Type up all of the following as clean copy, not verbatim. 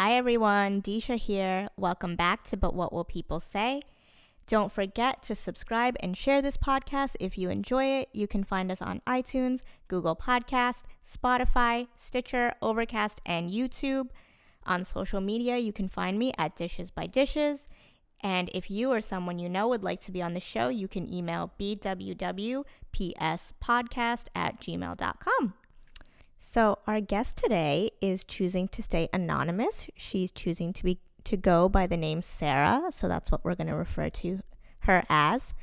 Hi everyone, Disha here. Welcome back to But What Will People Say? Don't forget to subscribe and share this podcast if you enjoy it. You can find us on iTunes, Google Podcast, Spotify, Stitcher, Overcast, and YouTube. On social media, you can find me at Dishes by Dishes. And if you or someone you know would like to be on the show, you can email BWWPS@gmail.com. So our guest today is choosing to stay anonymous. She's choosing to go by the name Sara, so that's what we're going to refer to her as.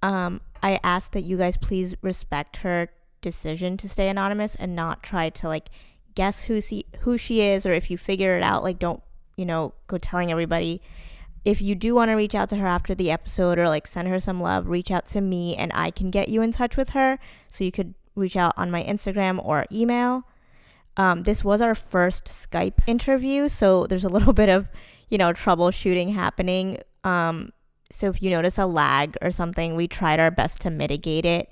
I ask that you guys please respect her decision to stay anonymous and not try to guess who she is, or if you figure it out, don't go telling everybody. If you do want to reach out to her after the episode or send her some love, reach out to me and I can get you in touch with her. So you could reach out on my Instagram or email. This was our first Skype interview, so there's a little bit of, troubleshooting happening. So if you notice a lag or something, we tried our best to mitigate it.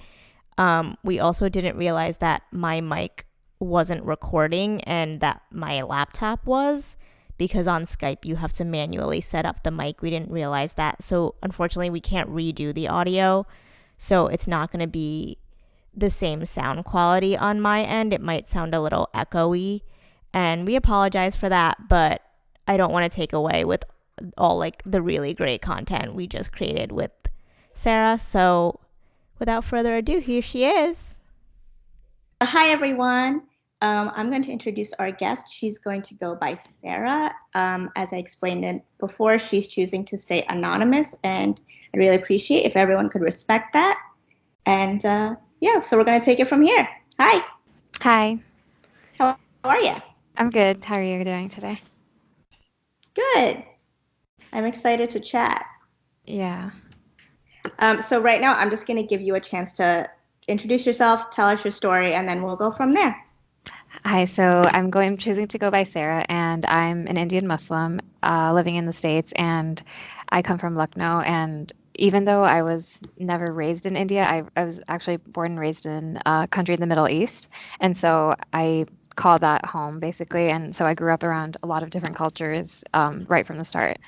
We also didn't realize that my mic wasn't recording and that my laptop was, because on Skype you have to manually set up the mic. We didn't realize that. So unfortunately we can't redo the audio. So it's not going to be the same sound quality on my end. It might sound a little echoey, and we apologize for that, but I don't want to take away with all the really great content we just created with Sara. So without further ado, here she is. Hi everyone. I'm going to introduce our guest. She's going to go by Sara. As I explained it before, she's choosing to stay anonymous, and I'd really appreciate if everyone could respect that. And so we're going to take it from here. Hi. Hi. How are you? I'm good. How are you doing today? Good. I'm excited to chat. Yeah. So right now, I'm just going to give you a chance to introduce yourself, tell us your story, and then we'll go from there. Hi. So I'm choosing to go by Sara, and I'm an Indian Muslim living in the States, and I come from Lucknow. And even though I was never raised in India, I was actually born and raised in a country in the Middle East. And so I call that home, basically. And so I grew up around a lot of different cultures right from the start.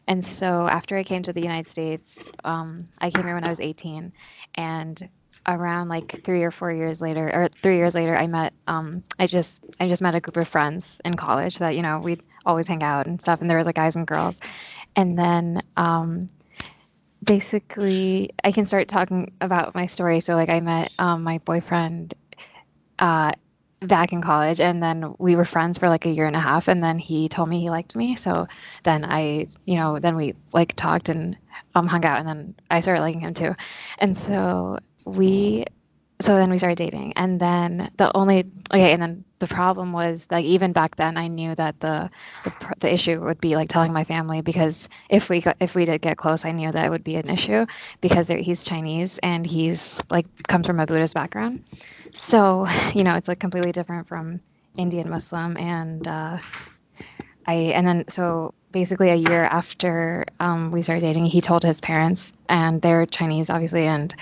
And so after I came to the United States, I came here when I was 18. And around 3 or 4 years later, or 3 years later, I met, I just met a group of friends in college that, we'd always hang out and stuff. And there were guys and girls. And then basically I can start talking about my story. So I met my boyfriend back in college, and then we were friends for a year and a half, and then he told me he liked me. So then then we talked and hung out, and then I started liking him too. And so then we started dating, and then and then the problem was even back then I knew that the issue would be telling my family, because if we did get close, I knew that it would be an issue because he's Chinese and he's comes from a Buddhist background. So it's completely different from Indian Muslim, and so basically a year after we started dating, he told his parents, and they're Chinese obviously, and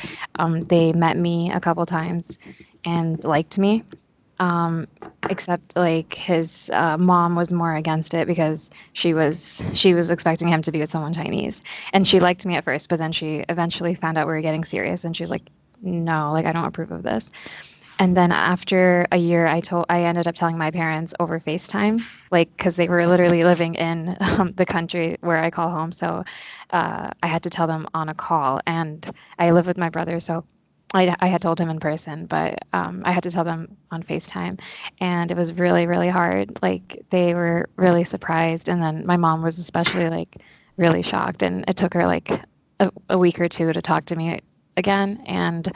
they met me a couple times and liked me, except his mom was more against it because she was expecting him to be with someone Chinese, and she liked me at first, but then she eventually found out we were getting serious, and she's like, no, I don't approve of this. And then after a year, I ended up telling my parents over FaceTime, because they were literally living in the country where I call home. So I had to tell them on a call, and I live with my brother, so I had told him in person, but I had to tell them on FaceTime, and it was really, really hard. They were really surprised, and then my mom was especially really shocked, and it took her a week or two to talk to me again, and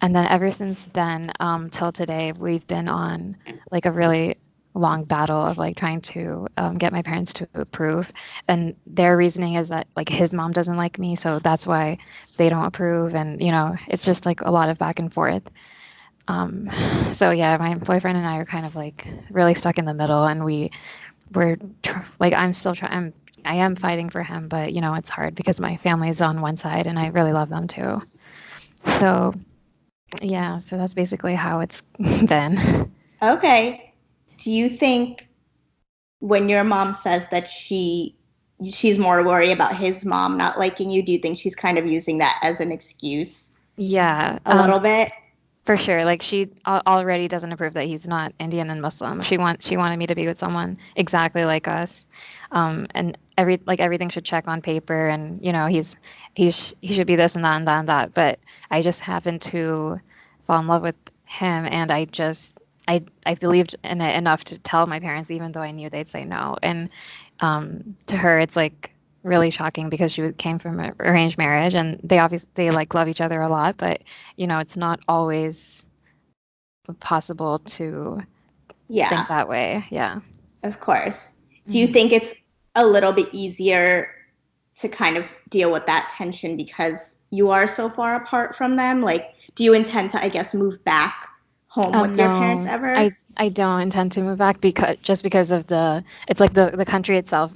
then ever since then till today, we've been on a really long battle of trying to get my parents to approve, and their reasoning is that his mom doesn't like me, so that's why they don't approve, and it's just a lot of back and forth. So yeah, my boyfriend and I are kind of really stuck in the middle, and I'm still trying. I am fighting for him, but it's hard because my family is on one side and I really love them too. So yeah, so that's basically how it's been. Okay. Do you think when your mom says that she's more worried about his mom not liking you, do you think she's kind of using that as an excuse Yeah, a little bit? for sure. Like she already doesn't approve that he's not Indian and Muslim. She wanted me to be with someone exactly like us, and everything should check on paper, and he should be this and that and that and that. But I just happened to fall in love with him, and I believed in it enough to tell my parents, even though I knew they'd say no. And to her, it's like really shocking because she came from an arranged marriage, and they like love each other a lot, but it's not always possible to think that way. Yeah. Of course. Do you think it's a little bit easier to kind of deal with that tension because you are so far apart from them? Like, do you intend to, I guess, move back home with your parents No, ever? I don't intend to move back because of it's like the country itself.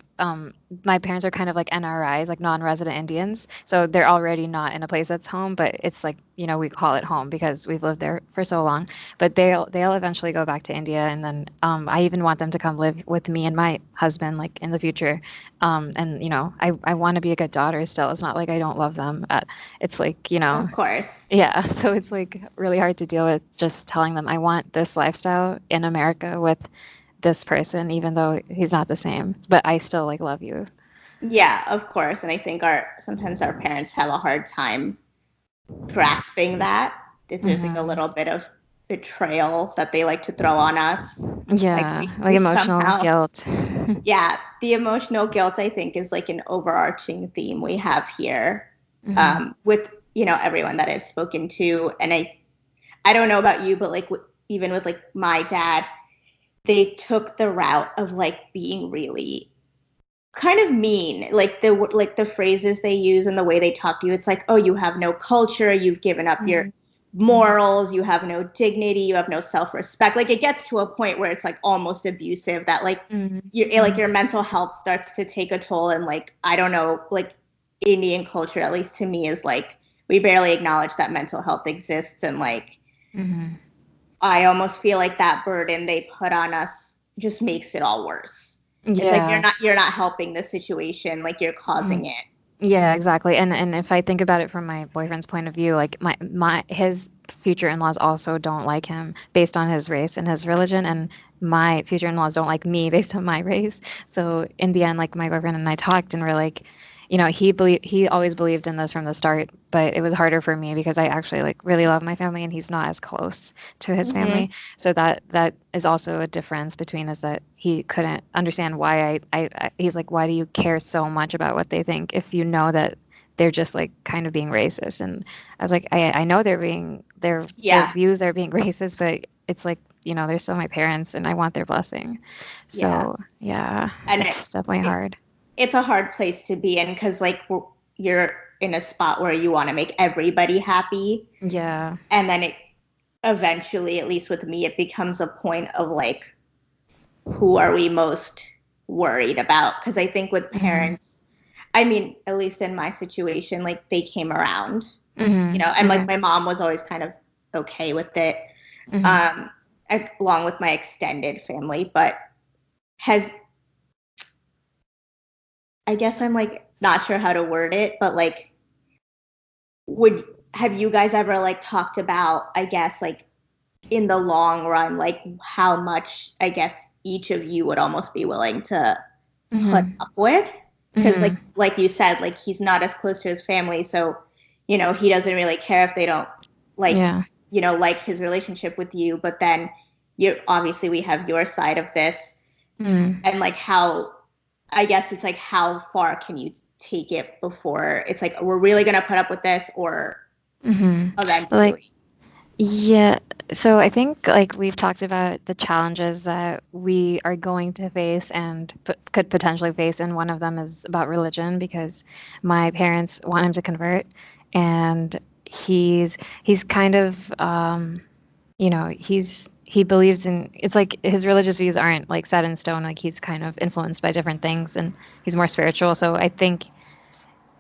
My parents are kind of like NRIs, like non-resident Indians, so they're already not in a place that's home, but it's like, we call it home because we've lived there for so long. But they'll eventually go back to India, and then I even want them to come live with me and my husband like in the future. And I want to be a good daughter still. It's not like I don't love them. It's like, Of course. yeah, so it's like really hard to deal with just telling them I want this lifestyle in America with this person, even though he's not the same, but I still like love you. Yeah, of course. And I think sometimes our parents have a hard time grasping that. If there's like a little bit of betrayal that they like to throw on us. Yeah, like emotional guilt. Yeah, the emotional guilt, I think, is like an overarching theme we have here with, everyone that I've spoken to. And I don't know about you, but like even with like my dad, they took the route of like being really kind of mean, like the phrases they use and the way they talk to you. It's like, oh, you have no culture, you've given up your morals, you have no dignity, you have no self-respect. Like it gets to a point where it's like almost abusive, that like your mental health starts to take a toll. And like, I don't know, like Indian culture, at least to me, is like we barely acknowledge that mental health exists. And like I almost feel like that burden they put on us just makes it all worse. It's like you're not helping the situation, like you're causing it. Yeah, exactly. And if I think about it from my boyfriend's point of view, like his future in-laws also don't like him based on his race and his religion, and my future in-laws don't like me based on my race. So in the end, like my boyfriend and I talked, and we're like, he always believed in this from the start, but it was harder for me because I actually like really love my family, and he's not as close to his family. So that is also a difference between us, that he couldn't understand why he's like, why do you care so much about what they think if you know that they're just like kind of being racist? And I was like, I know their views are being racist, but it's like, they're still my parents and I want their blessing. So yeah, and it's definitely hard. It's a hard place to be in because like you're in a spot where you want to make everybody happy. Yeah. And then it eventually, at least with me, it becomes a point of like, who are we most worried about? Because I think with parents, I mean, at least in my situation, like they came around, and like my mom was always kind of okay with it, along with my extended family, but I guess I'm like not sure how to word it, but like, have you guys ever like talked about, I guess, like in the long run, like how much, I guess, each of you would almost be willing to put up with? Because like you said, like he's not as close to his family, so he doesn't really care if they don't like like his relationship with you. But then obviously we have your side of this, and like how, I guess it's like how far can you take it before it's like we're really gonna put up with this, or eventually. Yeah, so I think like we've talked about the challenges that we are going to face and could potentially face, and one of them is about religion, because my parents want him to convert, and he's kind of he believes in, it's like his religious views aren't like set in stone, like he's kind of influenced by different things, and he's more spiritual. So I think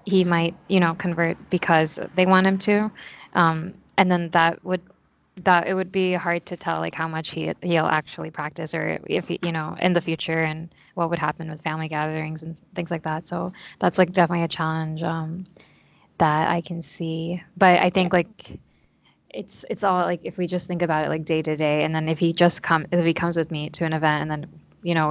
he might convert because they want him to, and then that would that it would be hard to tell like how much he'll actually practice, or if he, in the future, and what would happen with family gatherings and things like that. So that's like definitely a challenge that I can see. But I think like it's all like, if we just think about it like day to day, and then if he comes with me to an event, and then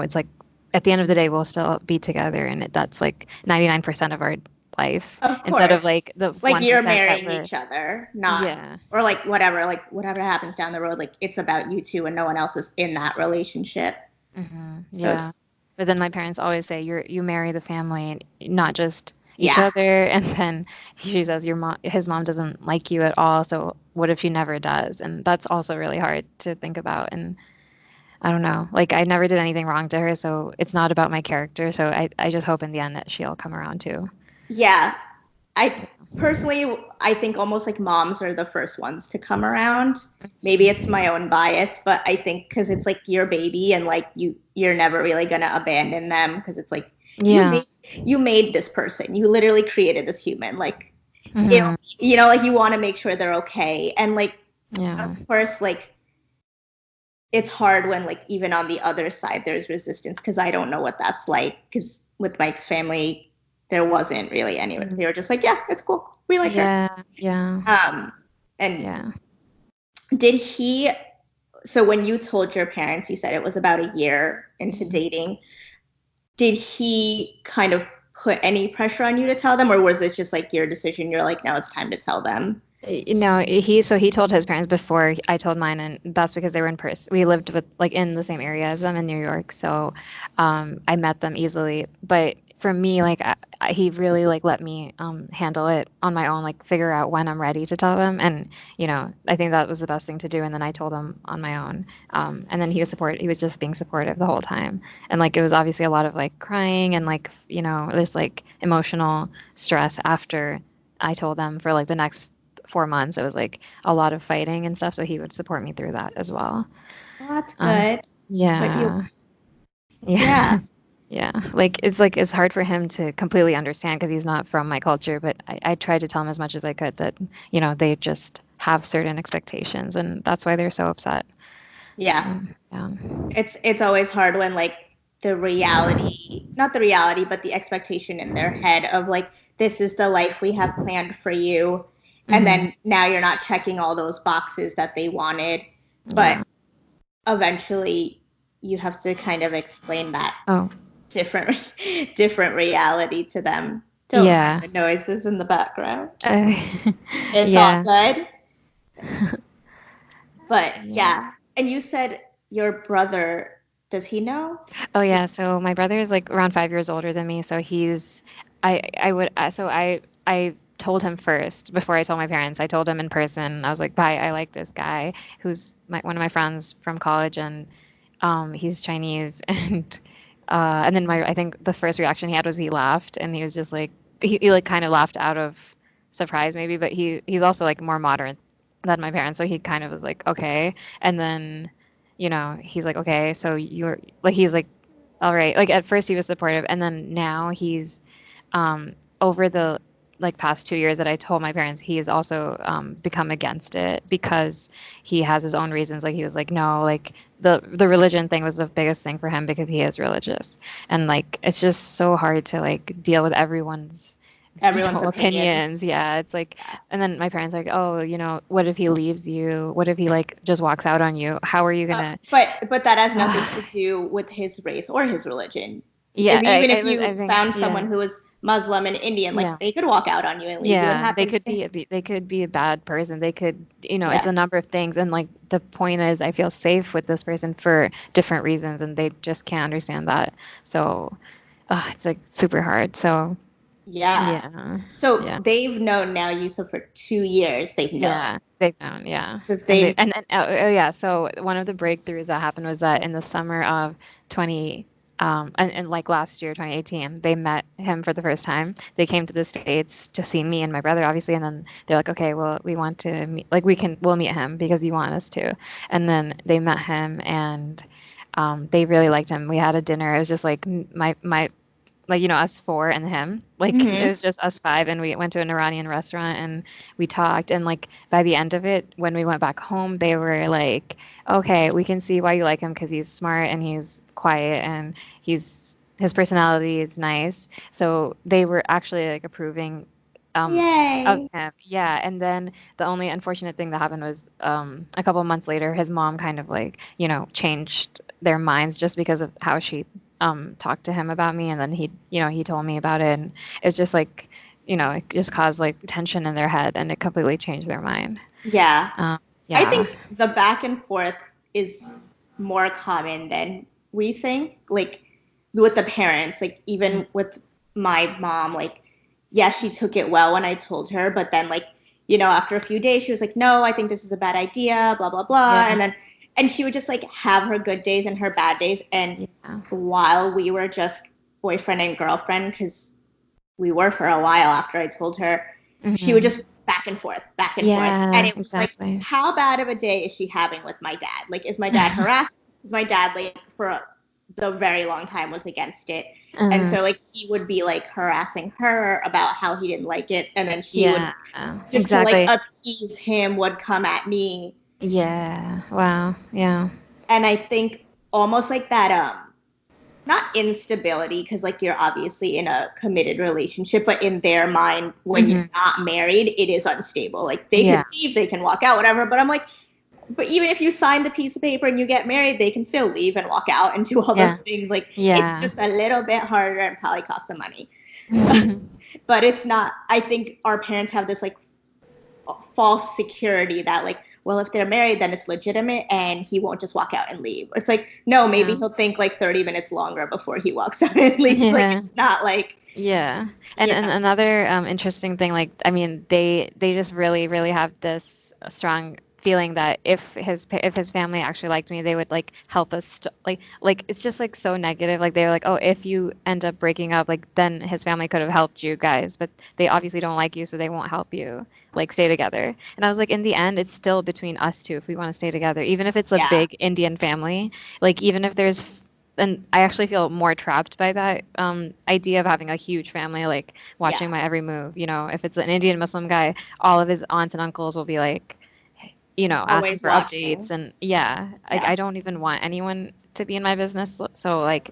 it's like at the end of the day we'll still be together, and that's like 99% of our life, Of instead of course. like the Like you're 1% that marrying we're. each other, not Yeah. or like whatever happens down the road, like it's about you two and no one else is in that relationship. So Yeah. it's But then my parents always say you marry the family, not just each yeah. other. And then she says his mom doesn't like you at all. So what if she never does? And that's also really hard to think about. And I don't know, like I never did anything wrong to her, so it's not about my character. So I just hope in the end that she'll come around too. Yeah. I personally, I think almost like moms are the first ones to come around. Maybe it's my own bias, but I think because it's like your baby and like you're never really gonna abandon them because it's like you Yeah. made you made this person. You literally created this human. Like Hmm. like you want to make sure they're okay. And like of Yeah. course, like it's hard when like even on the other side there's resistance because I don't know what that's like because with Mike's family there wasn't really any. They were just like, yeah, it's cool. We like her. Yeah. Yeah. Um, and Yeah. did he? So when you told your parents, you said it was about a year into dating. Did he kind of put any pressure on you to tell them, or was it just like your decision? You're like, now it's time to tell them. No, he told his parents before I told mine, and that's because they were in person. We lived with like in the same area as them in New York, so I met them easily. But for me, like he really like let me handle it on my own, like figure out when I'm ready to tell them, and I think that was the best thing to do. And then I told them on my own, and then he was just being supportive the whole time, and like it was obviously a lot of like crying and like there's like emotional stress after I told them for like the next 4 months. It was like a lot of fighting and stuff. So he would support me through that as well. Well, that's Um, good. But you, yeah, yeah, yeah, yeah. Like it's hard for him to completely understand because he's not from my culture. But I tried to tell him as much as I could that they just have certain expectations, and that's why they're so upset. yeah. Yeah. It's always hard when like the reality, not the reality, but the expectation in their head of like this is the life we have planned for you, and Hmm. then now you're not checking all those boxes that they wanted, but Yeah. eventually you have to kind of explain that Oh. different different reality to them. Don't mind Yeah. the noises in the background. Uh, It's all yeah. good. But Yeah. yeah. And you said your brother, does he know? Oh yeah, so my brother is like around 5 years older than me, so I would so I told him first before I told my parents. I told him in person. I was like, "Bye, I like this guy who's one of my friends from college, and he's Chinese." And then I think the first reaction he had was he laughed, and he was just like he like kind of laughed out of surprise maybe, but he's also like more moderate than my parents, so he kind of was like, "Okay." And then he's like, okay, so you're like, he's like, all right. Like at first he was supportive, and then now he's over the like past 2 years that I told my parents, he has also become against it because he has his own reasons. Like he was like, no, like the religion thing was the biggest thing for him because he is religious, and like it's just so hard to like deal with everyone's Everyone's opinions. opinions. Yeah, it's like, and then my parents are like, oh, what if he leaves you? What if he like just walks out on you? How are you gonna? But that has nothing to do with his race or his religion. Yeah, Even if it was. you I think. found Yeah, someone who was Muslim and Indian, like yeah, they could walk out on you and leave you. It yeah. They happens. could they could be a bad person. They could, it's Yeah. a number of things. And like the point is, I feel safe with this person for different reasons, and they just can't understand that. So, it's like super hard. So, Yeah. yeah, So yeah. they've known now Yusuf for 2 years. They've known. Yeah, they've known, yeah. So if And they they've and oh yeah, so one of the breakthroughs that happened was that in the summer of 20 and like last year 2018, they met him for the first time. They came to the States to see me and my brother obviously, and then they're like, "Okay, well, we want to meet, like we'll meet him because you want us to." And then they met him, and they really liked him. We had a dinner. It was just like my like, us four and him. Like it Mm-hmm. was just us five, and we went to an Iranian restaurant and we talked. And like by the end of it, when we went back home, they were like, "Okay, we can see why you like him because he's smart and he's quiet and his personality is nice." So they were actually like approving um of Yay. him. Yeah. And then the only unfortunate thing that happened was a couple of months later, his mom kind of like, changed their minds just because of how she talked to him about me, and then he told me about it, and it's just like, it just caused like tension in their head, and it completely changed their mind. Yeah. Um, I yeah. think the back and forth is more common than we think. Like with the parents, like Mhm. even with my mom, like, yeah, she took it well when I told her, but then like, after a few days, she was like, no, I think this is a bad idea, blah, blah, blah. Yeah. And she would just like have her good days and her bad days. And Yeah. while we were just boyfriend and girlfriend, because we were for a while after I told her, she would Hmm. just back and forth, back and forth. And Yeah, it was like, exactly. how bad of a day is she having with my dad? Like, is my dad harassed? Is my dad, like, for the very long time was against it. And Mhm. so, like, he would be, like, harassing her about how he didn't like it. And then she would, Yeah, just to, like, exactly. appease him, would come at me. Yeah. Wow. Yeah. And I think almost like that, not instability because like you're obviously in a committed relationship, but in their mind when you're Hmm. not married it is unstable. Like they can Yeah. leave, they can walk out, whatever, but I'm like, but even if you sign the piece of paper and you get married, they can still leave and walk out and do all those Yeah. things. Like it's Yeah. just a little bit harder and probably costs some money. But it's not, I think our parents have this like false security that like, well, if they're married then it's legitimate and he won't just walk out and leave. It's like, no, maybe Yeah. he'll think like 30 minutes longer before he walks out and leaves. Like Yeah. it's not like, Yeah. And you and know. another interesting thing, like, I mean, they just really, really have this strong feeling that if his family actually liked me, they would like help us like it's just like so negative. Like they were like, "Oh, if you end up breaking up, like then his family could have helped you guys, but they obviously don't like you, so they won't help you like stay together." And I was like, in the end, it's still between us two if we want to stay together, even if it's a Yeah. big Indian family. Like even if there's and I actually feel more trapped by that idea of having a huge family, like Yeah. watching my every move. If it's an Indian Muslim guy, all of his aunts and uncles will be like, asking Always for updates. watching. And yeah, like Yeah. I don't even want anyone to be in my business. So like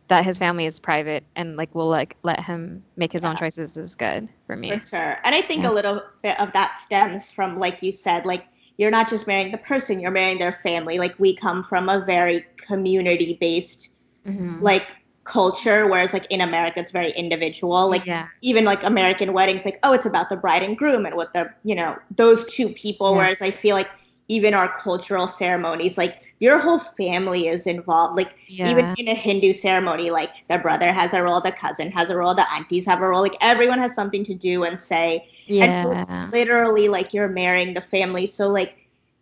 that his family is private and like will like let him make his own Yeah. choices is good for For me. sure. And I think a Yeah. little bit of that stems from, like you said, like you're not just marrying the person, you're marrying their family. Like we come from a very community based Hmm. like culture, whereas like in America it's very individual. Like Yeah. even like American weddings, like, oh, it's about the bride and groom and what the, those two people. Yeah. Whereas I feel like even our cultural ceremonies, like your whole family is involved. Like even Yeah. in a Hindu ceremony, like the brother has a role, the cousin has a role, the aunties have a role, like everyone has something to do and say. And so it's Yeah. literally like you're marrying the family. So like,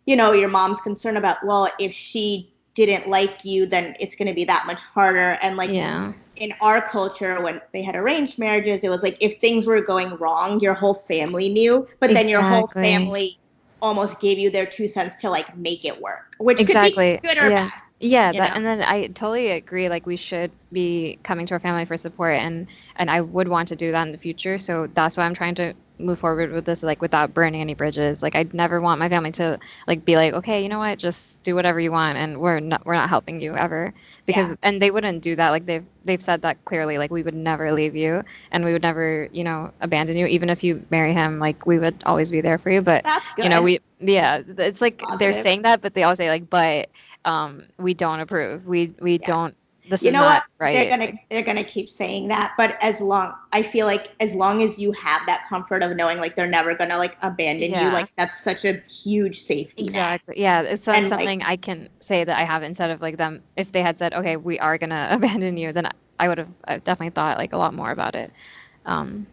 your mom's concerned about, well, if she didn't like you, then it's going to be that much harder. And like Yeah. in our culture, when they had arranged marriages, it was like if things were going wrong, your whole family knew, but then your whole Exactly. family almost gave you their 2 cents to like make it work, which could be Exactly. good or Yeah. bad, Yeah, you that know? and then I totally agree like we should be coming to our family for support, and I would want to do that in the future. So that's why I'm trying to move forward with this like without burning any bridges. Like I'd never want my family to like be like, "Okay, you know what? Just do whatever you want and we're not helping you ever." Yeah. And they wouldn't do that. Like they've said that clearly. Like we would never leave you and we would never, abandon you even if you marry him. Like we would always be there for you, but That's good. it's like they're Positive. saying that, but they always say like, but we don't approve. We Yeah. don't. This You is know what? not They're right. gonna Like, they're gonna keep saying that, but I feel like as long as you have that comfort of knowing like they're never gonna like abandon you, yeah, like that's such a huge safety net. exactly. Yeah, it's And like, something I can say that I have instead of like them. If they had said, okay, we are gonna abandon you, then I would have definitely thought like a lot more about it. Um,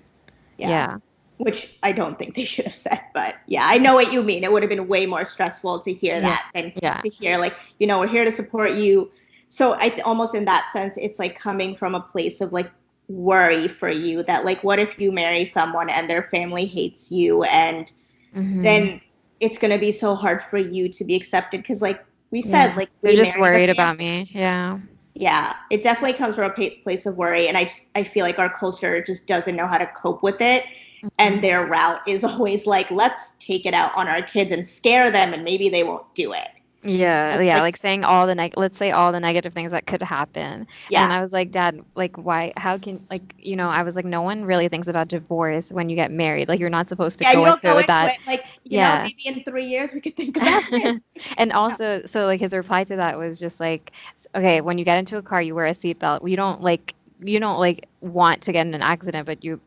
yeah, yeah, which I don't think they should have said, but yeah, I know what you mean. It would have been way more stressful to hear yeah, that than yeah, to hear like, we're here to support you. So almost in that sense, it's like coming from a place of like worry for you that like, what if you marry someone and their family hates you, and hmm, then it's going to be so hard for you to be accepted because like we said, yeah. like They're we just marry the worried family. about me. Yeah, Yeah, it definitely comes from a place of worry, and I feel like our culture just doesn't know how to cope with it, and Mhm. their route is always like, let's take it out on our kids and scare them, and maybe they won't do it. Yeah, It's yeah, like, like saying all the let's say all the negative things that could happen. And yeah, I was like, Dad, like why how can like, I was like no one really thinks about divorce when you get married. Like you're not supposed to yeah, you go don't into it go with into that. it like, Yeah. maybe in 3 years we could think about it. And Yeah, also, so like his reply to that was just like, okay, when you get into a car, you wear a seatbelt. You don't like want to get in an accident, but you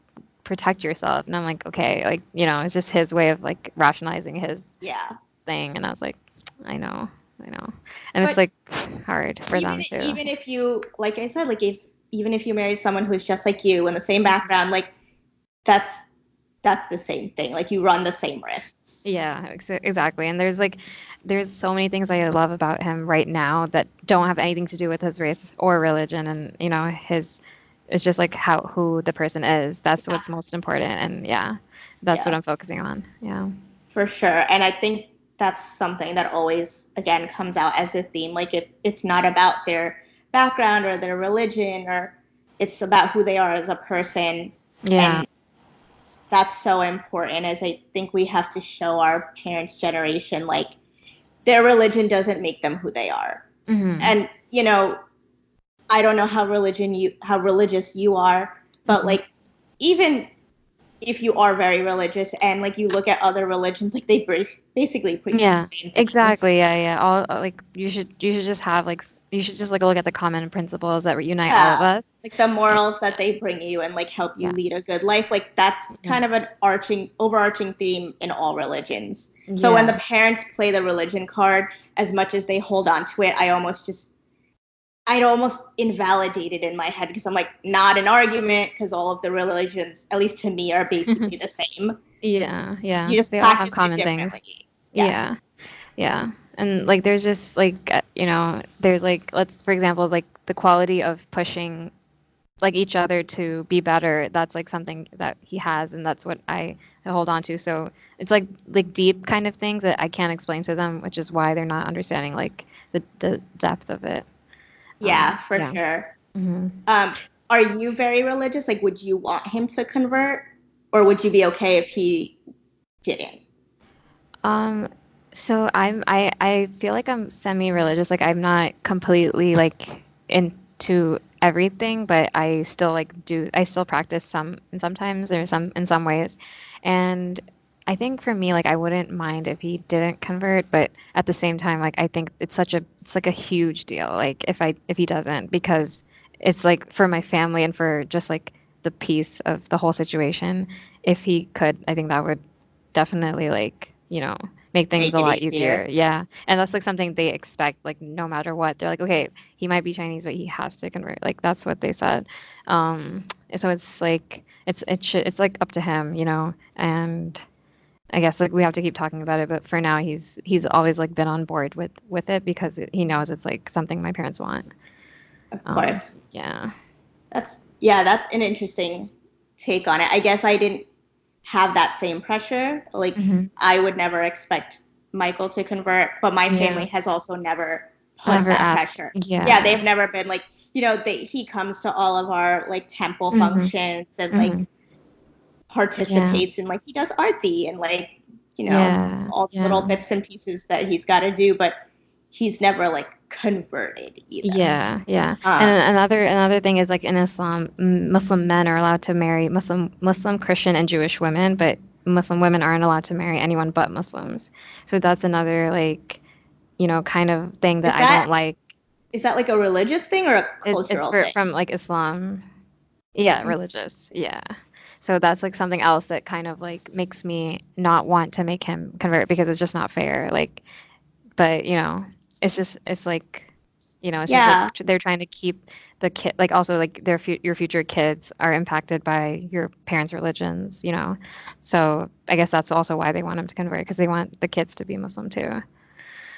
protect yourself. And I'm like, okay, like, it's just his way of like rationalizing his yeah. thing. And I was like, I know, I know. And it's But like hard for them too. even if you, like I said, like if even if you married someone who's just like you in the same Mhm. background, like that's that's the same thing. Like you run the same risks. Yeah, exactly. And there's so many things I love about him right now that don't have anything to do with his race or religion. And, his, it's just like who the person is. That's Yeah, what's most important. And yeah, that's what yeah. I'm focusing on. Yeah. For sure. And I think that's something that always, again, comes out as a theme. Like, it's not about their background or their religion, or it's about who they are as a person. Yeah. And that's so important, as I think we have to show our parents' generation, like, their religion doesn't make them who they are. Hmm. And, I don't know how religious you are, but Hmm. like, even if you are very religious and like you look at other religions, like they basically preach the Yeah, same things. exactly. Yeah, yeah. All like you should just have like you should just like look at the common principles that unite all of Yeah, us. like the And morals that yeah, they bring you and like help you yeah, lead a good life. Like that's yeah, kind of an overarching theme in all religions. So when the yeah. parents play the religion card, as much as they hold on to it, I'd almost invalidate it in my head because I'm like, not an argument because all of the religions, at least to me, are basically the same. Yeah, yeah. You just They all have practice it common things. differently. Yeah. Yeah. Yeah. And like there's just like there's like let's for example like the quality of pushing like each other to be better. That's like something that he has and that's what I hold on to. So it's like deep kind of things that I can't explain to them, which is why they're not understanding like the depth of it. Yeah, for Yeah. sure. Hmm. Um, are you very religious? Like, would you want him to convert, or would you be okay if he didn't? Um, so I feel like I'm semi-religious. Like I'm not completely like into everything, but I still practice sometimes or some in some ways. And I think for me, like I wouldn't mind if he didn't convert, but at the same time, like I think it's like a huge deal. Like if he doesn't, because it's like for my family and for just like the peace of the whole situation. If he could, I think that would definitely like make things Make a it lot easier. easier. Yeah, and that's like something they expect, like no matter what, they're like, okay, he might be Chinese but he has to convert, like that's what they said. So it's like it's like up to him, and I guess like we have to keep talking about it, but for now he's always like been on board with it because he knows it's like something my parents want. Of course. Yeah. That's an interesting take on it. I guess I didn't have that same pressure. Like, Hmm. I would never expect Michael to convert, but my family Yeah. has also never put Never that asked. pressure. Yeah, Yeah. they've never been like, he comes to all of our like temple Hmm. functions and Hmm. like Yeah. participates in like he does arty and like Yeah. all the little Yeah. bits and pieces that he's got to do, but he's never like converted either. Yeah, yeah. And um another thing is like in Islam, Muslim men are allowed to marry Muslim, Christian, and Jewish women, but Muslim women aren't allowed to marry anyone but Muslims. So that's another like, kind of thing that is I that don't like. is that like a religious thing or a It's cultural thing? from like Islam. Yeah, Mm, religious. Yeah. So that's like something else that kind of like makes me not want to make him convert because it's just not fair. Like, but it's like it's just like yeah, they're trying to keep the kid like also like your future kids are impacted by your parents' religions. So I guess that's also why they want him to convert because they want the kids to be Muslim too.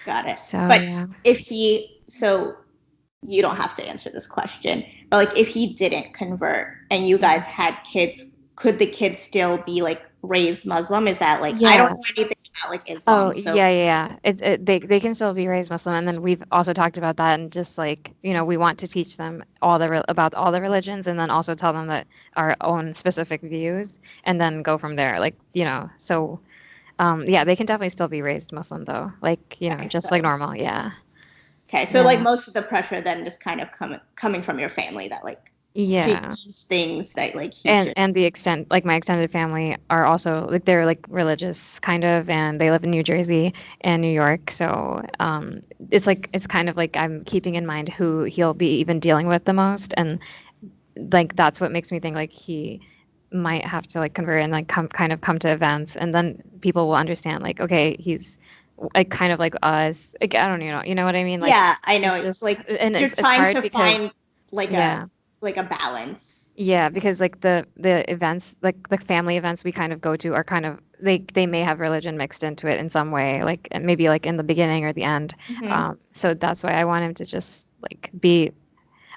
got it. So But yeah. if he so you don't have to answer this question, but like if he didn't convert and you guys Mhm. had kids, could the kids still be like raised Muslim? Is that like, I don't Yeah. know anything about like Oh, Islam, so yeah, yeah, yeah. They can still be raised Muslim, and then we've also talked about that, and just like, we want to teach them about all the religions, and then also tell them that our own specific views, and then go from there. Like, so yeah, they can definitely still be raised Muslim though, like, okay, just like so normal. Yeah, okay, so like yeah, most of the pressure then just kind of coming from your family that like to yeah. these things that like he And should. the extent, like my extended family are also like they're like religious kind of, and they live in New Jersey and New York. So it's kind of like I'm keeping in mind who he'll be even dealing with the most, and like that's what makes me think like he might have to like convert and like come to events, and then people will understand like, okay, he's like kind of like us. Like, I don't know, you know what I mean? Like Yeah, I it's know. just, Like and you're it's trying hard to because find like yeah. a balance. Yeah, because like the events, like the family events we kind of go to are kind of they may have religion mixed into it in some way, like maybe like in the beginning or the end. Hmm. So that's why I want him to just like be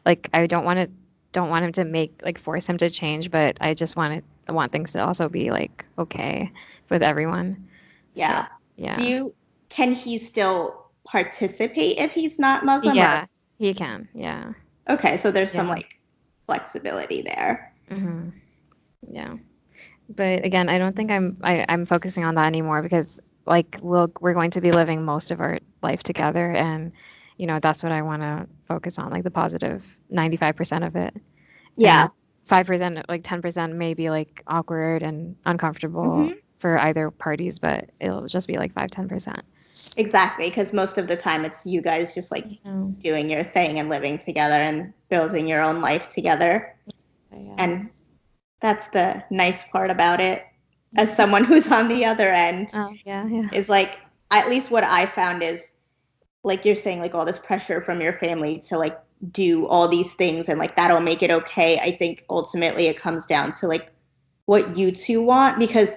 like I don't want him to make like force him to change, but I want things to also be like okay with everyone. So Yeah. Do yeah, you can he still participate if he's not Muslim or yeah, he can, yeah, okay, so there's some yeah, like flexibility there. hmm, yeah. But again, I don't think I'm focusing on that anymore because like we're going to be living most of our life together, and that's what I want to focus on, like the positive 95% of it. Yeah. And 5%, like 10% may be like awkward and uncomfortable Hmm. for either parties, but it'll just be like 5-10%. Exactly, because most of the time it's you guys just like Yeah. doing your thing and living together and building your own life together. Yeah. And that's the nice part about it. As someone who's on the other end, Oh, yeah, yeah. is like, at least what I found is like you're saying, like all this pressure from your family to like do all these things and like that'll make it okay. I think ultimately it comes down to like what you two want because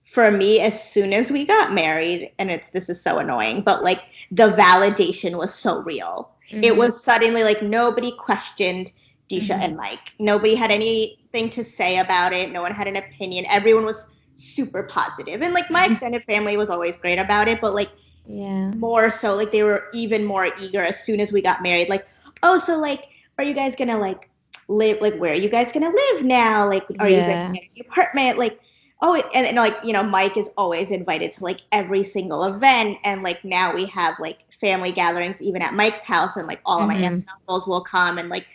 for me, as soon as we got married, and this is so annoying, but like the validation was so real. It Hmm. was suddenly like nobody questioned Disha Hmm. and Mike. Nobody had anything to say about it. No one had an opinion. Everyone was super positive. And like my extended family was always great about it, but like Yeah. more so like they were even more eager as soon as we got married. Like, oh, so like are you guys gonna like live like where are you guys gonna live now? Like are you gonna Yeah. get an apartment? Like oh and like Mike is always invited to like every single event and like now we have like family gatherings even at Mike's house and like all of my aunts Hmm. and uncles will come and like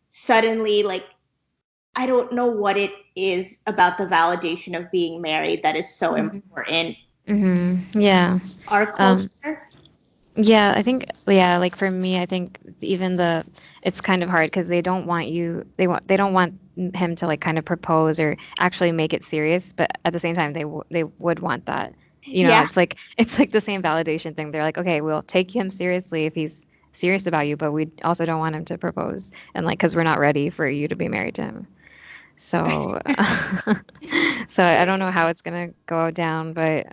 suddenly like I don't know what it is about the validation of being married that is so Hmm. important. Hmm. Yeah. Our Um, culture. Yeah, I think, yeah, like for me, I think even it's kind of hard because they don't want him to like kind of propose or actually make it serious, but at the same time they would want that. Yeah. It's like the same validation thing. They're like, okay, we'll take him seriously if he's serious about you, but we also don't want him to propose and like because we're not ready for you to be married to him. So so I don't know how it's gonna go down, but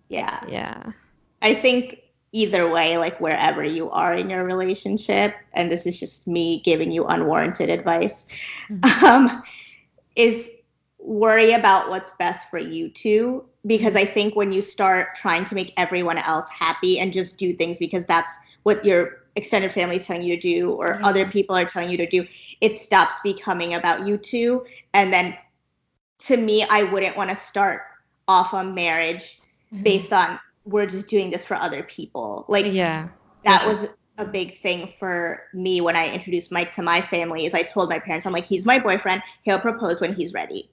Yeah. yeah. I think either way, like wherever you are in your relationship, and this is just me giving you unwarranted advice, Mhm. um, is worry about what's best for you two. Because Mhm. I think when you start trying to make everyone else happy and just do things because that's what your extended family is telling you to do or other Yeah. people are telling you to do, it stops becoming about you two. And then to me, I wouldn't want to start off a marriage Mhm. based on we're just doing this for other people. Like Yeah, for that sure. was a big thing for me when I introduced Mike to my family is I told my parents, I'm like, he's my boyfriend. He'll propose when he's ready.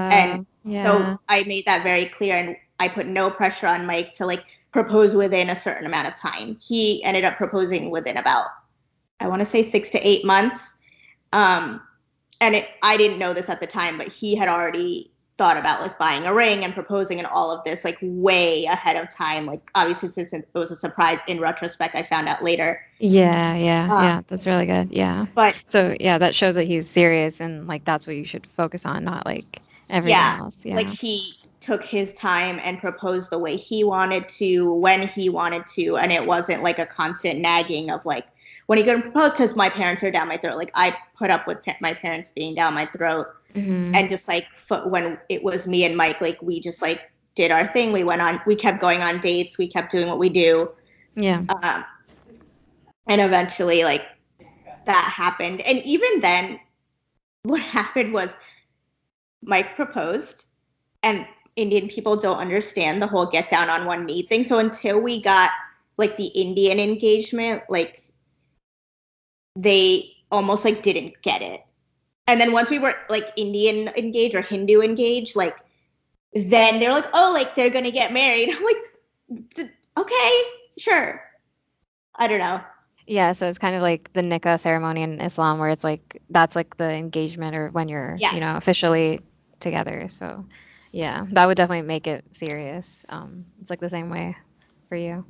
And so Yeah. I made that very clear and I put no pressure on Mike to like propose within a certain amount of time. He ended up proposing within about, I want to say 6 to 8 months. Um, and I didn't know this at the time, but he had already thought about like buying a ring and proposing and all of this like way ahead of time. Like obviously since it was a surprise in retrospect, I found out later. Yeah, yeah, Um, yeah. That's really good. Yeah. but So yeah, that shows that he's serious and like that's what you should focus on, not like everything yeah, else. like Yeah. he took his time and proposed the way he wanted to, when he wanted to, and it wasn't like a constant nagging of like, when he couldn't propose because my parents are down my throat. Like I put up with my parents being down my throat, and just like when it was me and Mike, like we just like did our thing. We kept going on dates. We kept doing what we do. Yeah. And eventually, like that happened. And even then, what happened was Mike proposed, and Indian people don't understand the whole get down on one knee thing. So until we got like the Indian engagement, like they almost like didn't get it. And then once we were like Indian engaged or Hindu engaged, like then they're like, oh, like they're gonna get married. I'm like, okay, sure. I don't know. Yeah, so it's kind of like the nikah ceremony in Islam where it's like that's like the engagement or when you're, Yes. you know, officially together. So yeah, that would definitely make it serious. It's like the same way for you.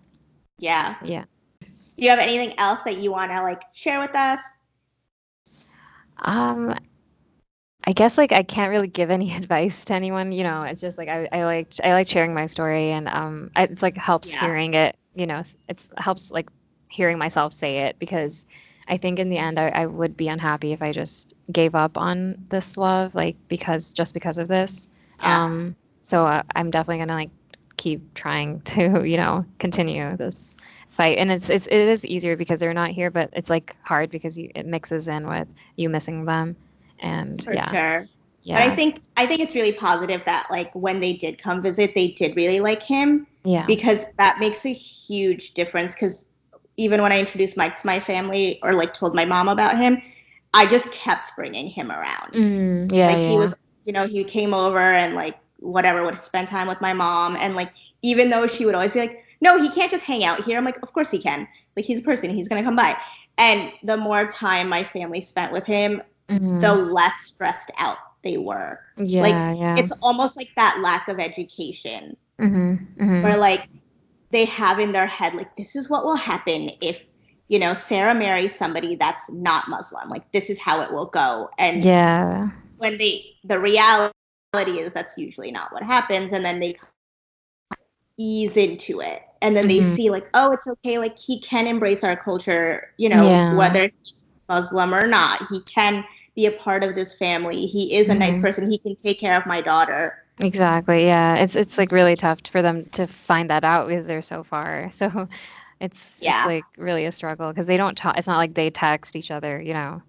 Yeah. Yeah. Do you have anything else that you want to like share with us? I guess like I can't really give any advice to anyone, you know, it's just like I like sharing my story and it's like helps hearing it, you know, it's helps like hearing myself say it because I think in the end I would be unhappy if I just gave up on this love like because of this. Yeah. So I'm definitely gonna like keep trying to, you know, continue this fight and it is easier because they're not here, but it's like hard because it mixes in with you missing them. And For sure. yeah. But I think it's really positive that like when they did come visit, they did really like him. Yeah. Because that makes a huge difference. Because even when I introduced Mike to my family or like told my mom about him, I just kept bringing him around. He was, you know, he came over and like whatever would spend time with my mom. And like even though she would always be like, no, he can't just hang out here. I'm like, of course he can. Like he's a person. He's gonna come by. And the more time my family spent with him, the less stressed out they were. It's almost like that lack of education where like they have in their head, like, this is what will happen if, you know, Sara marries somebody that's not Muslim. Like, this is how it will go. And when the reality is that's usually not what happens. And then they ease into it. And then they see like, oh, it's okay. Like he can embrace our culture, you know, whether he's Muslim or not, he can be a part of this family. He is a nice person. He can take care of my daughter. Exactly. Yeah. It's like really tough for them to find that out because they're so far. So it's like really a struggle because they don't talk. It's not like they text each other, you know.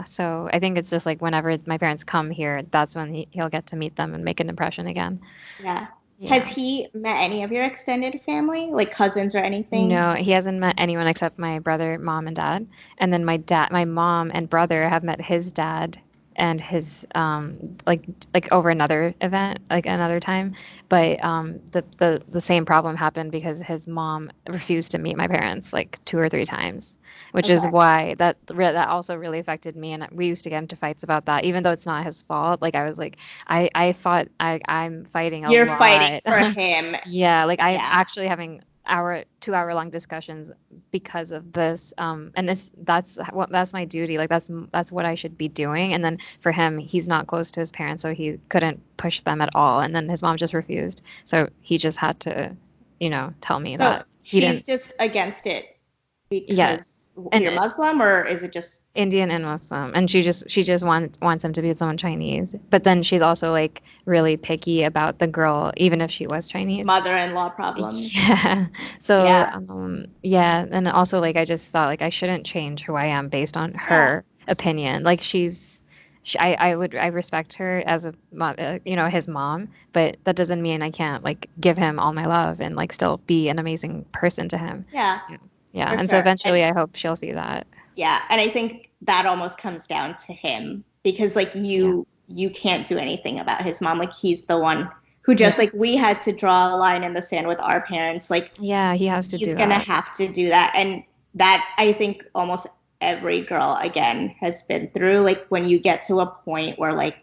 So I think it's just like whenever my parents come here, that's when he'll get to meet them and make an impression again. Yeah. Has he met any of your extended family, like cousins or anything? No, he hasn't met anyone except my brother, mom, and dad. And then my mom and brother have met his dad and his like over another event, like another time. But the same problem happened because his mom refused to meet my parents like 2 or 3 times. Which is why that also really affected me, and we used to get into fights about that, even though it's not his fault. Like I was like, I'm fighting a lot. You're fighting for him. I'm actually having 2-hour long discussions because of this. And that's my duty. Like that's what I should be doing. And then for him, he's not close to his parents, so he couldn't push them at all. And then his mom just refused, so he just had to, you know, tell me that he's just against it because. You're Muslim, or is it just Indian and Muslim? And she just wants him to be with someone Chinese. But then she's also like really picky about the girl, even if she was Chinese. Mother-in-law problems. Yeah. So and also like I just thought like I shouldn't change who I am based on her opinion. Like I respect her as a you know, his mom, but that doesn't mean I can't like give him all my love and like still be an amazing person to him. Yeah, and so eventually I hope she'll see that. Yeah, and I think that almost comes down to him because like you can't do anything about his mom. Like he's the one who just like we had to draw a line in the sand with our parents. Like he has to do that. He's gonna have to do that, and that I think almost every girl again has been through. Like when you get to a point where like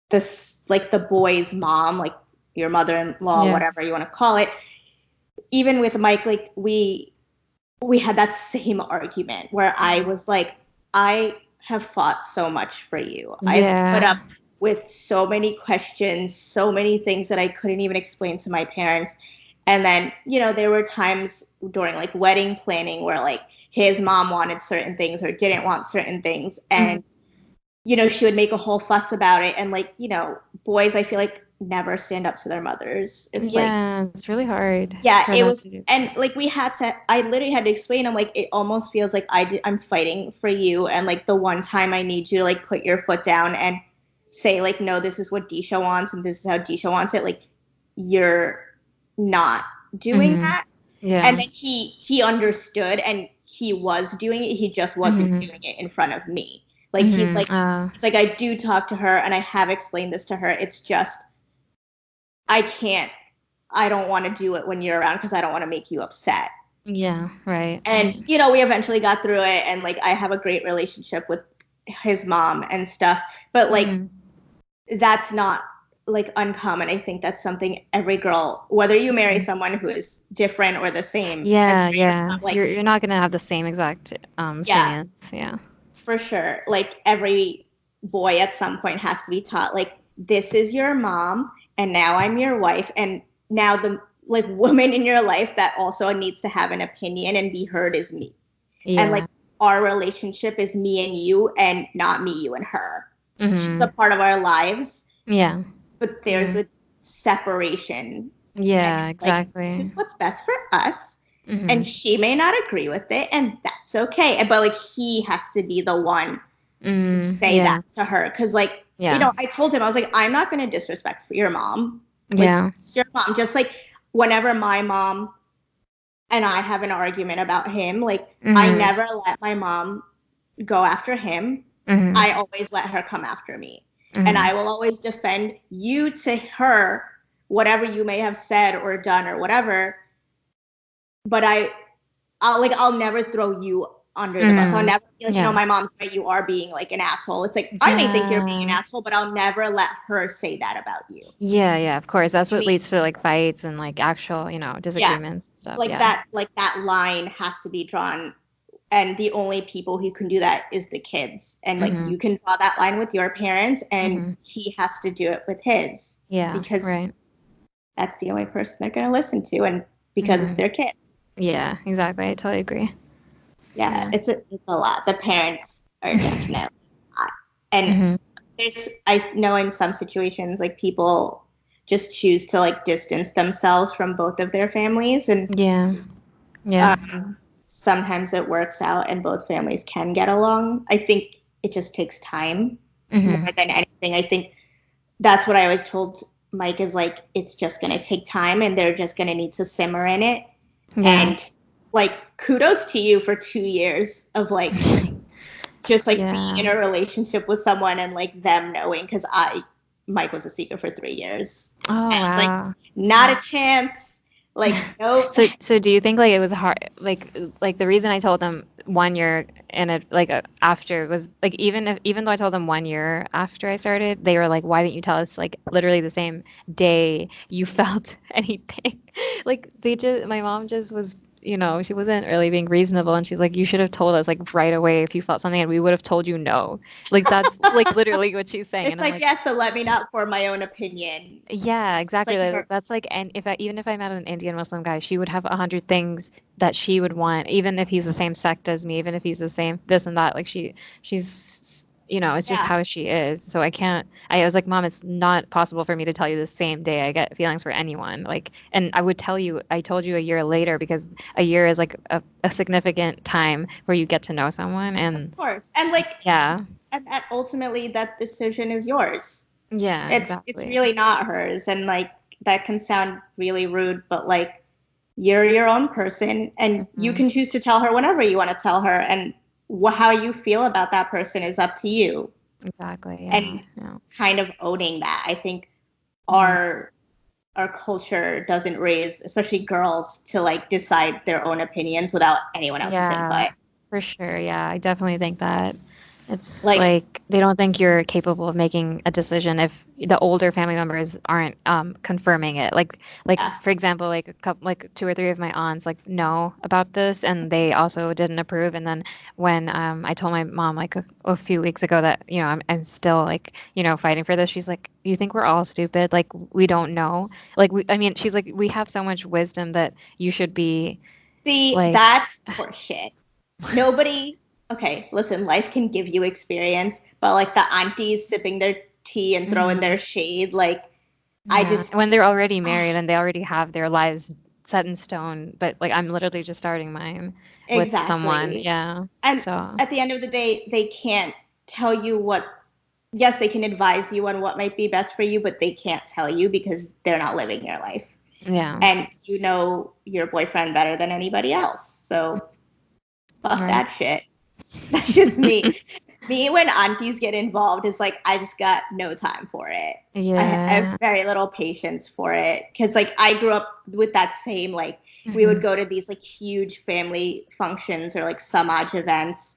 this like the boy's mom, like your mother-in-law, whatever you want to call it, even with Mike, like we had that same argument where I was like, I have fought so much for you. I've put up with so many questions, so many things that I couldn't even explain to my parents. And then, there were times during like wedding planning where like his mom wanted certain things or didn't want certain things. And, she would make a whole fuss about it. And like, boys, I feel like never stand up to their mothers. It's it's really hard. Yeah, it was. And like I literally had to explain, I'm like, it almost feels like I'm fighting for you. And like the one time I need you to like put your foot down and say like, no, this is what Disha wants and this is how Disha wants it. Like, you're not doing that. Yeah. And then he understood and he was doing it. He just wasn't doing it in front of me. Like, he's like, it's like, I do talk to her and I have explained this to her. It's just, I don't want to do it when you're around because I don't want to make you upset. Yeah, right. And, we eventually got through it. And like, I have a great relationship with his mom and stuff. But like, that's not like uncommon. I think that's something every girl, whether you marry someone who is different or the same. Yeah. Like, you're not going to have the same exact opinions. Yeah. For sure. Like, every boy at some point has to be taught, like, this is your mom and now I'm your wife. And now the like woman in your life that also needs to have an opinion and be heard is me. Yeah. And like, our relationship is me and you and not me, you and her. She's a part of our lives. Yeah. But there's a separation. Yeah, exactly. Like, this is what's best for us. And she may not agree with it, and that's okay. But like, he has to be the one to say that to her. Because like, I told him, I was like, I'm not going to disrespect your mom. Like, it's your mom. Just like whenever my mom and I have an argument about him, like, I never let my mom go after him. I always let her come after me. And I will always defend you to her, whatever you may have said or done or whatever. But I'll never throw you under the bus. I'll never be like, my mom's right, you are being like an asshole. It's like, I may think you're being an asshole, but I'll never let her say that about you. Yeah, of course. That's what leads to like fights and like actual, disagreements and stuff. Like that line has to be drawn. And the only people who can do that is the kids. And like, you can draw that line with your parents and he has to do it with his. Yeah. Because that's the only person they're going to listen to. And because it's their kid. Yeah, exactly. I totally agree. Yeah. It's a lot. The parents are definitely a lot. And I know in some situations, like, people just choose to like distance themselves from both of their families. And sometimes it works out and both families can get along. I think it just takes time more than anything. I think that's what I always told Mike is like, it's just going to take time and they're just going to need to simmer in it. Yeah. And like, kudos to you for 2 years of like, just like being in a relationship with someone and like them knowing, because Mike was a secret for 3 years. Oh, and wow. It's like, not a chance. Like, nope. So do you think like it was hard? Like the reason I told them 1 year and after was like, even though I told them 1 year after I started, they were like, why didn't you tell us like literally the same day you felt anything? Like, my mom just was, she wasn't really being reasonable, and she's like, you should have told us like right away if you felt something, and we would have told you no. Like, that's like literally what she's saying. It's and like, so let me not form my own opinion. Yeah, exactly. That's like, and even if I met an Indian Muslim guy, she would have 100 things that she would want, even if he's the same sect as me, even if he's the same this and that. Like, she's it's just how she is. So I was like, Mom, it's not possible for me to tell you the same day I get feelings for anyone. Like, and I told you a year later, because a year is like a significant time where you get to know someone. And of course. And like, and ultimately that decision is yours. Yeah, it's really not hers. And like, that can sound really rude, but like, you're your own person and you can choose to tell her whenever you want to tell her. And how you feel about that person is up to you. Exactly. Yeah, and kind of owning that. I think our culture doesn't raise, especially girls, to like decide their own opinions without anyone else's input. For sure. Yeah, I definitely think that. It's Like, like they don't think you're capable of making a decision if the older family members aren't confirming it. Like yeah, for example, like a couple, like two or three of my aunts like know about this, and they also didn't approve. And then when I told my mom like a few weeks ago that I'm still like fighting for this, she's like, "You think we're all stupid? Like we don't know? Like I mean, she's like, we have so much wisdom that you should be see, like." that's horseshit. Nobody, okay, listen, life can give you experience, but like the aunties sipping their tea and throwing their Mhm. shade, like, I Yeah, just, when they're already married and they already have their lives set in stone, but like I'm literally just starting mine with someone. exactly. Yeah. And So, at the end of the day, they can't tell you what, yes, they can advise you on what might be best for you, but they can't tell you because they're not living your life. yeah. And you know your boyfriend better than anybody else. So fuck Right. that shit. That's just me. Me, when aunties get involved, is like, I just got no time for it. I have Yeah. very little patience for it. Because, like, I grew up with that same, like, we would Hmm. go to these, like, huge family functions or, like, Samaj events.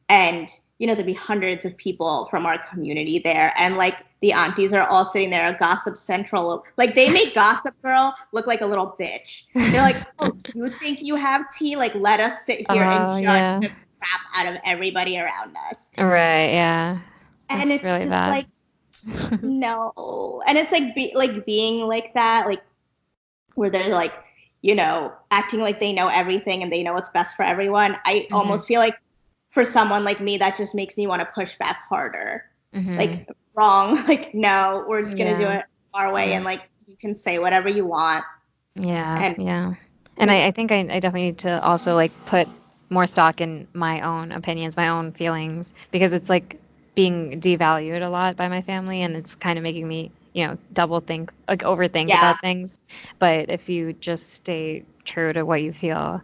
And, there'd be hundreds of people from our community there. And, like, the aunties are all sitting there, a gossip central. Like, they make Gossip Girl look like a little bitch. They're like, oh, you think you have tea? Like, let us sit here and Oh, judge yeah. the crap out of everybody around us. Right. Yeah. And It's it's really just bad. like, no. And it's like being like that, like where they're like, acting like they know everything and they know what's best for everyone. I Hmm. almost feel like for someone like me, that just makes me want to push back harder. Hmm. Like, wrong, like, no, we're just gonna do Yeah. it our way, Yeah. and like you can say whatever you want. Yeah. And Yeah. And because I think I definitely need to also like put more stock in my own opinions, my own feelings, because it's like being devalued a lot by my family, and it's kind of making me, double think, like overthink yeah, about things. But if you just stay true to what you feel,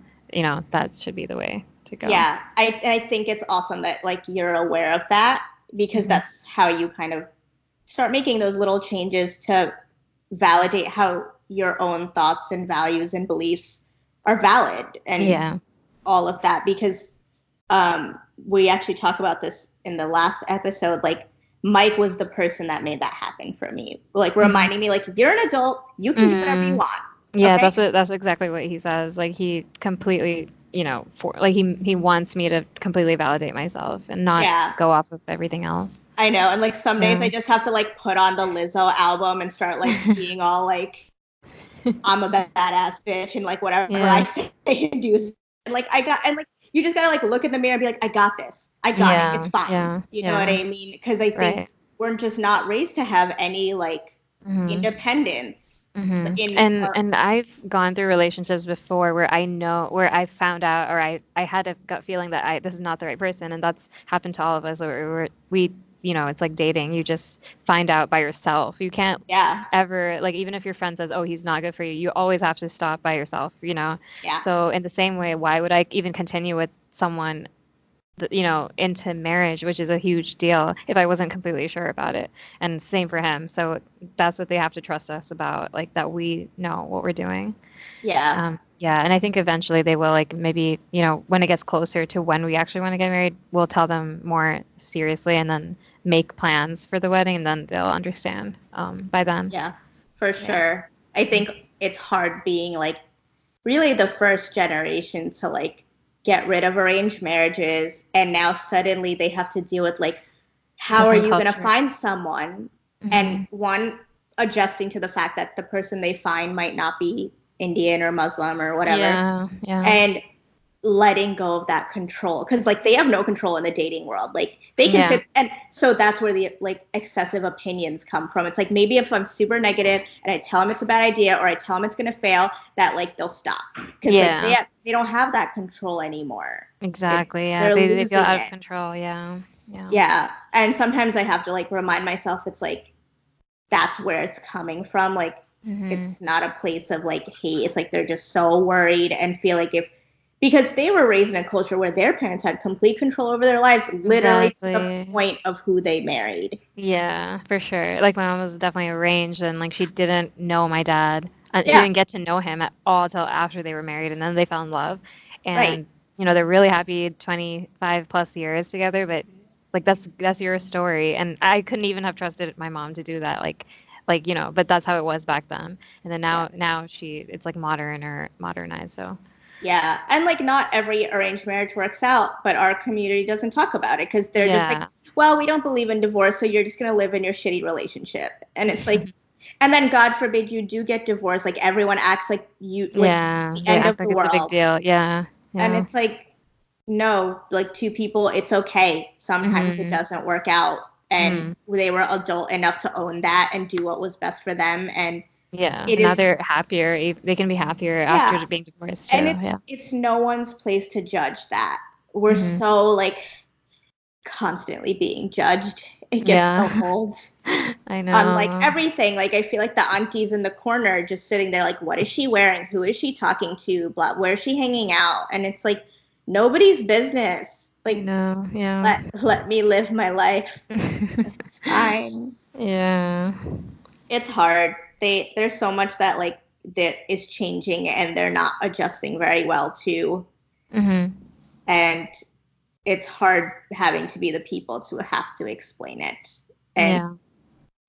that should be the way to go. yeah, I think it's awesome that like you're aware of that, because Hmm. that's how you kind of start making those little changes to validate how your own thoughts and values and beliefs are valid and Yeah. all of that. Because we actually talk about this in the last episode. Like, Mike was the person that made that happen for me, like Hmm. reminding me, like, you're an adult, you can do whatever you Mm. want. Yeah, Okay. that's exactly what he says. Like he completely, for like he wants me to completely validate myself and not Yeah, go off of everything else. I know. And like some days Yeah. I just have to like put on the Lizzo album and start like being all like, I'm a badass bitch and like whatever I Yeah. say and do. And like and like you just gotta like look in the mirror and be like, I got this. I got it. It's Yeah. fine. Yeah. You know what Yeah. I mean? Because I think Right. we're just not raised to have any like Hmm. independence Hmm. in And our. and I've gone through relationships before where I found out, or I had a gut feeling that I this is not the right person, and that's happened to all of us. Or we it's like dating. You just find out by yourself. You can't Yeah, ever, like, even if your friend says, oh, he's not good for you, you always have to stop by yourself. yeah, So in the same way, why would I even continue with someone into marriage, which is a huge deal, if I wasn't completely sure about it? And same for him. So that's what they have to trust us about, like that we know what we're doing. yeah, Yeah, and I think eventually they will, like, maybe, when it gets closer to when we actually want to get married, we'll tell them more seriously and then make plans for the wedding, and then they'll understand by then. yeah, for Yeah. sure. I think it's hard being like really the first generation to like get rid of arranged marriages, and now suddenly they have to deal with like, how are Different you going to culture. find someone, and Hmm. one, adjusting to the fact that the person they find might not be Indian or Muslim or whatever, Yeah, yeah, and letting go of that control, because like they have no control in the dating world. Like they can yeah, sit, and so that's where the like excessive opinions come from. It's like, maybe if I'm super negative and I tell them it's a bad idea or I tell them it's going to fail, that like they'll stop, because like yeah, they don't have that control anymore. exactly. Yeah, They're they feel losing out of it. control. Yeah, yeah, Yeah, and sometimes I have to like remind myself, it's like that's where it's coming from. Like, hmm, it's not a place of like hate. It's like they're just so worried and feel like, if because they were raised in a culture where their parents had complete control over their lives, literally to the exactly. point of who they married. Yeah, for sure. Like my mom was definitely arranged, and like she didn't know my dad. She Yeah, didn't get to know him at all till after they were married, and then they fell in love. right. And they're really happy 25 plus years together, but Like that's your story. And I couldn't even have trusted my mom to do that. Like, but that's how it was back then. And then Yeah. now it's like modern or modernized. So Yeah. And like not every arranged marriage works out, but our community doesn't talk about it because they're just like, yeah. well, we don't believe in divorce, so you're just going to live in your shitty relationship. And it's like, and then God forbid you do get divorced, like everyone acts like Yeah. it's the They end of act the like it's a big world. deal. Yeah. And Yeah. it's like, no, like two people, it's okay. Sometimes it doesn't work out. And they were adult enough to own that and do what was best for them. And Yeah. it Now is, they're happier. They can be happier yeah. after being divorced too. And Yeah. it's no one's place to judge that. We're so like constantly being judged. It gets so Yeah. old. I On like know. everything. Like I feel like the aunties in the corner just sitting there like, what is she wearing? Who is she talking to? Blah, where is she hanging out? And it's like nobody's business. I Like know. Yeah. let me live my life. It's fine. Yeah. It's hard. There's so much that like that is changing and they're not adjusting very well to. And it's hard having to be the people to have to explain it and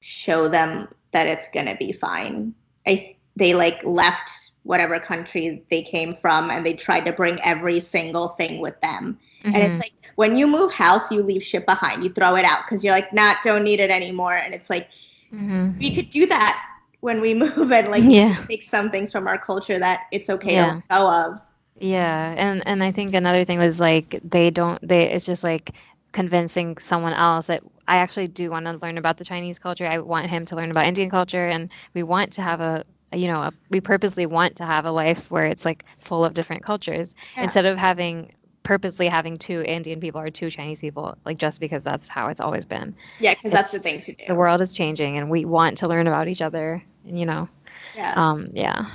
show them that it's going to be fine. They like left whatever country they came from and they tried to bring every single thing with them. And it's like when you move house, you leave shit behind. You throw it out because you're like, nah, don't need it anymore. And it's like, we could do that when we move and like take some things from our culture that it's okay to let go of. Yeah, and I think another thing was like it's just like convincing someone else that I actually do want to learn about the Chinese culture. I want him to learn about Indian culture, and we want to have we purposely want to have a life where it's like full of different cultures instead of purposely having two Indian people or two Chinese people, like just because that's how it's always been. Yeah, because that's the thing to do. The world is changing, and we want to learn about each other, and Yeah.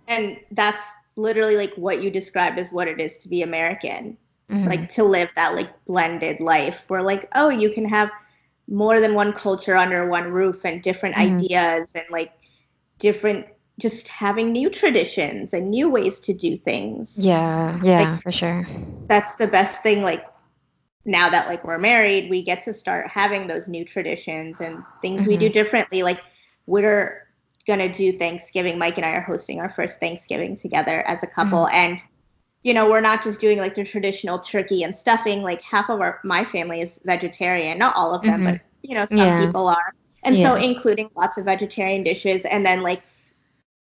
And that's literally like what you described as what it is to be American, like to live that like blended life where like, oh, you can have more than one culture under one roof and different ideas and like different, just having new traditions and new ways to do things. Yeah, like, for sure. That's the best thing. Like now that like we're married, we get to start having those new traditions and things we do differently. Like we're gonna do Thanksgiving. Mike and I are hosting our first Thanksgiving together as a couple, and we're not just doing like the traditional turkey and stuffing. Like half of my family is vegetarian, not all of them, but some people are, and so including lots of vegetarian dishes, and then like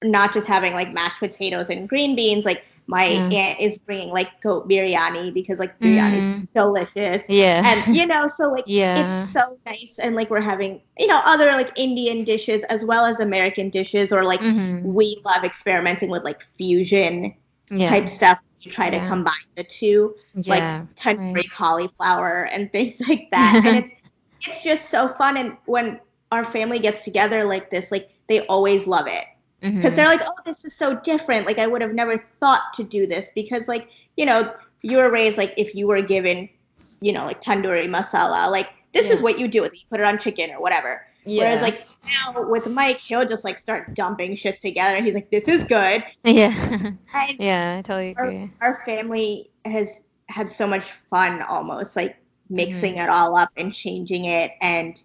not just having like mashed potatoes and green beans. Like my aunt is bringing like goat biryani because like biryani is delicious. And so like it's so nice. And like we're having other like Indian dishes as well as American dishes, or like we love experimenting with like fusion type stuff. We try to combine the two, like tandoori cauliflower and things like that. And it's just so fun. And when our family gets together like this, like they always love it. Because they're like, oh, this is so different. Like, I would have never thought to do this because, like, you were raised, like, if you were given, like, tandoori masala, like, this is what you do with it. You put it on chicken or whatever. Whereas, like, now with Mike, he'll just, like, start dumping shit together. And he's like, this is good. And I totally agree. Our family has had so much fun almost, like, mixing it all up and changing it. And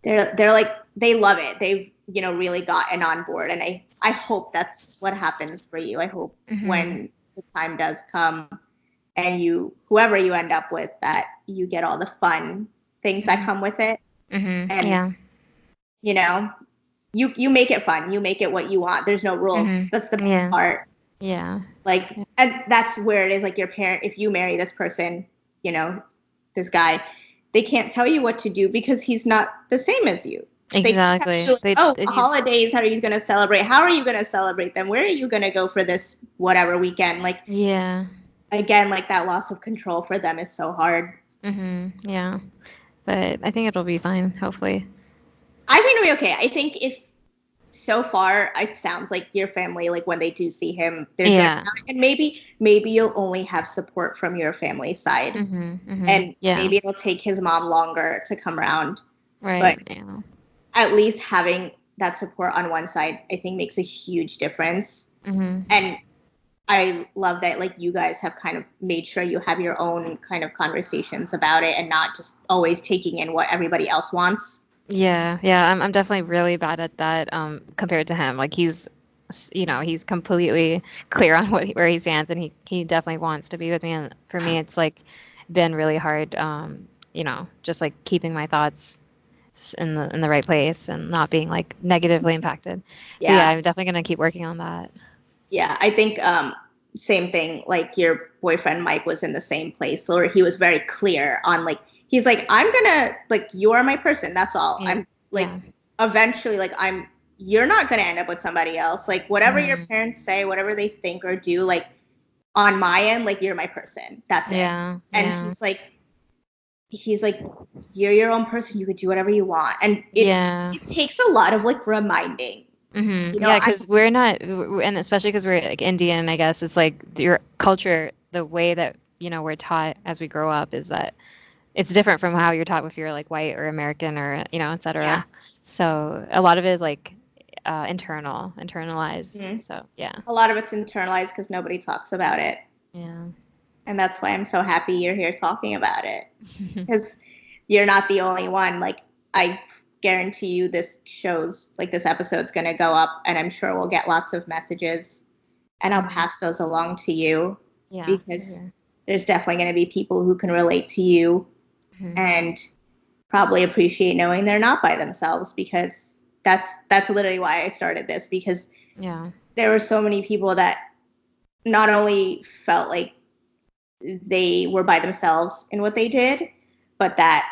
they're like, they love it. They've really gotten on board, and I hope that's what happens for you. I hope when the time does come and whoever you end up with, that you get all the fun things that come with it. And you make it fun. You make it what you want. There's no rules. That's the best part. Like, and that's where it is, like, your parent, if you marry this person, this guy, they can't tell you what to do because he's not the same as you. Exactly. Holidays, how are you going to celebrate? How are you going to celebrate them? Where are you going to go for this whatever weekend? Like, again, like that loss of control for them is so hard. Yeah. But I think it'll be fine, hopefully. I think it'll be okay. I think if so far it sounds like your family, like when they do see him, and maybe you'll only have support from your family side. And maybe it'll take his mom longer to come around. Right. But at least having that support on one side, I think, makes a huge difference. And I love that like you guys have kind of made sure you have your own kind of conversations about it and not just always taking in what everybody else wants. Yeah, yeah, I'm definitely really bad at that compared to him. Like he's completely clear on where he stands, and he definitely wants to be with me. And for me, it's like been really hard, just like keeping my thoughts in the right place and not being like negatively impacted. So yeah, Yeah. I'm definitely gonna keep working on that. Yeah, I think same thing. Like your boyfriend Mike was in the same place, where he was very clear on like he's like I'm gonna like you are my person. That's all. Yeah. I'm like Yeah. eventually like you're not gonna end up with somebody else. Like whatever your Mhm. parents say, whatever they think or do, like on my end, like you're my person. That's it. Yeah. And Yeah. he's like you're your own person. You could do whatever you want, and Yeah. it takes a lot of like reminding. Hmm. You know, Yeah, because we're not, and especially because we're like Indian, I guess it's like your culture, the way that, we're taught as we grow up is that it's different from how you're taught if you're like white or American or, et cetera. Yeah. So a lot of it is like internalized. Mhm. So yeah. A lot of it's internalized because nobody talks about it. Yeah. And that's why I'm so happy you're here talking about it. Because you're not the only one. Like, I guarantee you this episode's going to go up, and I'm sure we'll get lots of messages, and I'll pass those along to you. Yeah. Because there's definitely going to be people who can relate to you and probably appreciate knowing they're not by themselves, because that's literally why I started this, because Yeah. there were so many people that not only felt like they were by themselves in what they did, but that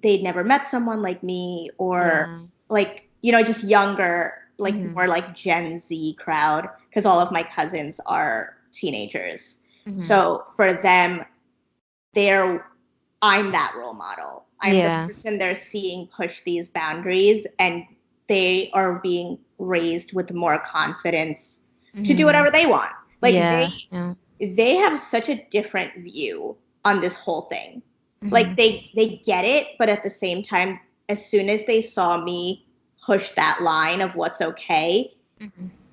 they'd never met someone like me, or like, just younger, like more like Gen Z crowd, because all of my cousins are teenagers. So for them, I'm that role model. I'm the person they're seeing push these boundaries, and they are being raised with more confidence to do whatever they want. Like they have such a different view on this whole thing. Like they get it, but at the same time, as soon as they saw me push that line of what's okay,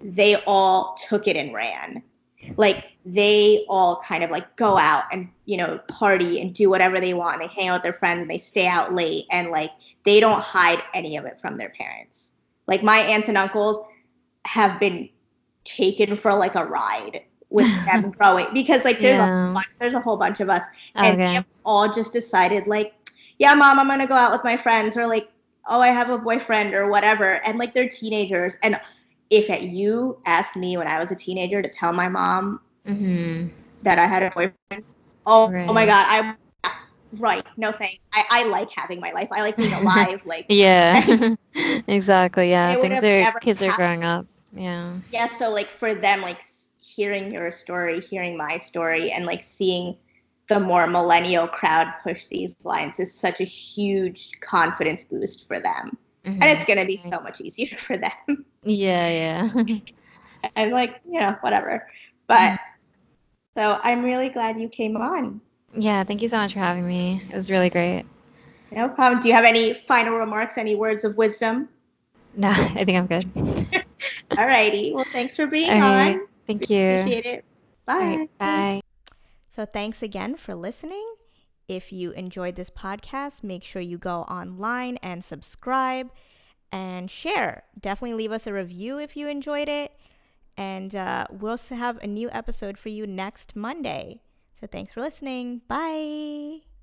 they all took it and ran. Like they all kind of like go out and, party and do whatever they want. They hang out with their friends and they stay out late, and like they don't hide any of it from their parents. Like my aunts and uncles have been taken for like a ride with them growing, because like there's a whole bunch of us, and they have all just decided like, yeah, mom, I'm gonna go out with my friends, or like, oh, I have a boyfriend or whatever, and like they're teenagers. And if you asked me when I was a teenager to tell my mom that I had a boyfriend, oh my God, no thanks. I like having my life. I like being alive. Like exactly. Yeah, kids are happened. growing up. Yeah. Yeah, so like for them, like hearing your story, hearing my story, and like seeing the more millennial crowd push these lines is such a huge confidence boost for them. And it's going to be so much easier for them. Yeah. And like, whatever. But so I'm really glad you came on. Yeah, thank you so much for having me. It was really great. No problem. Do you have any final remarks, any words of wisdom? No, I think I'm good. All righty. Well, thanks for being on. Thank you. Appreciate it. Bye. Right, bye. So thanks again for listening. If you enjoyed this podcast, make sure you go online and subscribe and share. Definitely leave us a review if you enjoyed it. And we'll have a new episode for you next Monday. So thanks for listening. Bye.